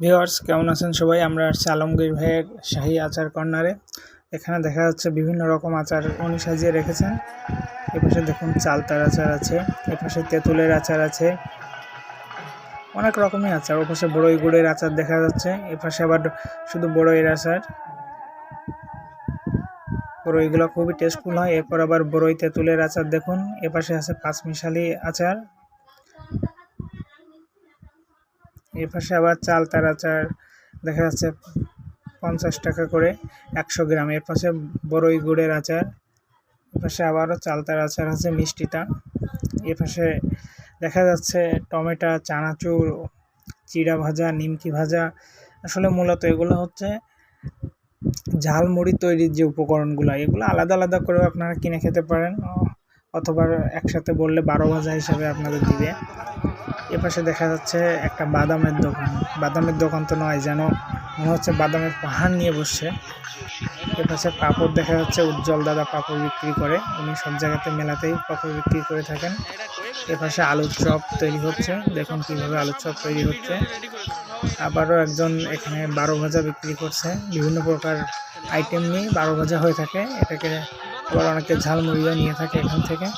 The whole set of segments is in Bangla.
ভিউয়ার্স কেমন আছেন সবাই? আমরা আসছি আলমগীর ভাইয়ের শাহী আচার কর্নারে। এখানে দেখা যাচ্ছে বিভিন্ন রকম আচার উনি সাজিয়ে রেখেছেন। এপাশে দেখুন চালতার আচার আছে, এপাশে তেঁতুলের আচার আছে, অনেক রকমের আচার। ওপাশে বড়ই গুড়ের আচার দেখা যাচ্ছে, এপাশে আবার শুধু বড়ইয়ের আচার। বড়ইগুলো খুবই টেস্টফুল হয়। এরপর আবার বড়ই তেঁতুলের আচার দেখুন, এপাশে আছে পাঁচমিশালি আচার, এপাশে আবার চালতার আচার দেখা যাচ্ছে 50 টাকা করে 100 গ্রাম। এর পাশে বড়ই গুড়ের আচার, এপাশে আবারও চালতার আচার আছে মিষ্টিটা। এপাশে দেখা যাচ্ছে টমেটো, চানাচুর, চিড়া ভাজা, নিমকি ভাজা। আসলে মূলত এগুলো হচ্ছে ঝালমুড়ি তৈরির যে উপকরণগুলো, এগুলো আলাদা আলাদা করে আপনারা কিনে খেতে পারেন, অথবা একসাথে বললে 12 ভাজা হিসাবে আপনাদের দিবে। এপাশে দেখা যাচ্ছে একটা বাদামের দোকান। বাদামের দোকান তো নয়, যেন মনে হচ্ছে বাদামের পাহাড় নিয়ে বসছে। এপাশে পাঁপড় দেখা যাচ্ছে, উজ্জ্বল দাদা পাঁপড় বিক্রি করে, উনি সব জায়গাতে মেলাতেই পাঁপড় বিক্রি করে থাকেন। এপাশে আলুর চপ তৈরি হচ্ছে, দেখুন কিভাবে আলুর চপ তৈরি হচ্ছে। আবারও একজন এখানে 12 ভাজা বিক্রি করছে, বিভিন্ন প্রকার আইটেম নিয়ে 12 ভাজা হয়ে থাকে। এটাকে আবার অনেকে ঝালমুড়িও নিয়ে থাকে এখান থেকে।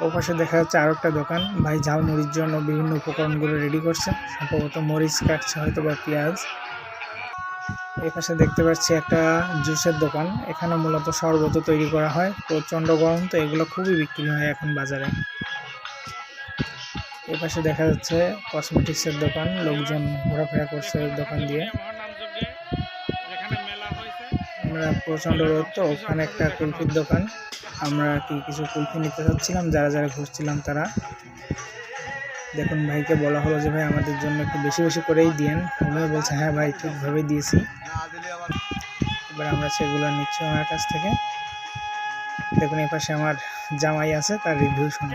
ওপাশে দেখা যাচ্ছে আরো একটা দোকান, ভাই ঝালমুড়ির জন্য বিভিন্ন উপকরণগুলো রেডি করছে, সম্ভবত মরিচ কাটছে হয়তো বা পেঁয়াজ। এই পাশে দেখতে পাচ্ছি একটা জুসের দোকান, এখানে মূলত শরবত তৈরি করা হয়। প্রচন্ড গরম তো এগুলো খুবই বিক্রি হয় এখন বাজারে। এই পাশে দেখা যাচ্ছে কসমেটিক্সের দোকান, লোকজন ঘোরাফেরা করছে দোকান দিয়ে। আমরা প্রচন্ড রোদ তো, ওখানে একটা কুলফির দোকান, আমরা কিছু কুলফি নিতে চাচ্ছিলাম, যারা যারা ঘুরছিলাম তারা। দেখুন ভাইকে বলা হলো যে ভাই আমাদের জন্য একটু বেশি বেশি করেই দিয়েন, উনিও বলছে হ্যাঁ ভাই ঠিকভাবে দিয়েছি। এবার আমরা সেগুলো নিচ্ছি ওনার কাছ থেকে। দেখুন এই পাশে আমার জামাই আছে, তার রিভিউ শুনুন।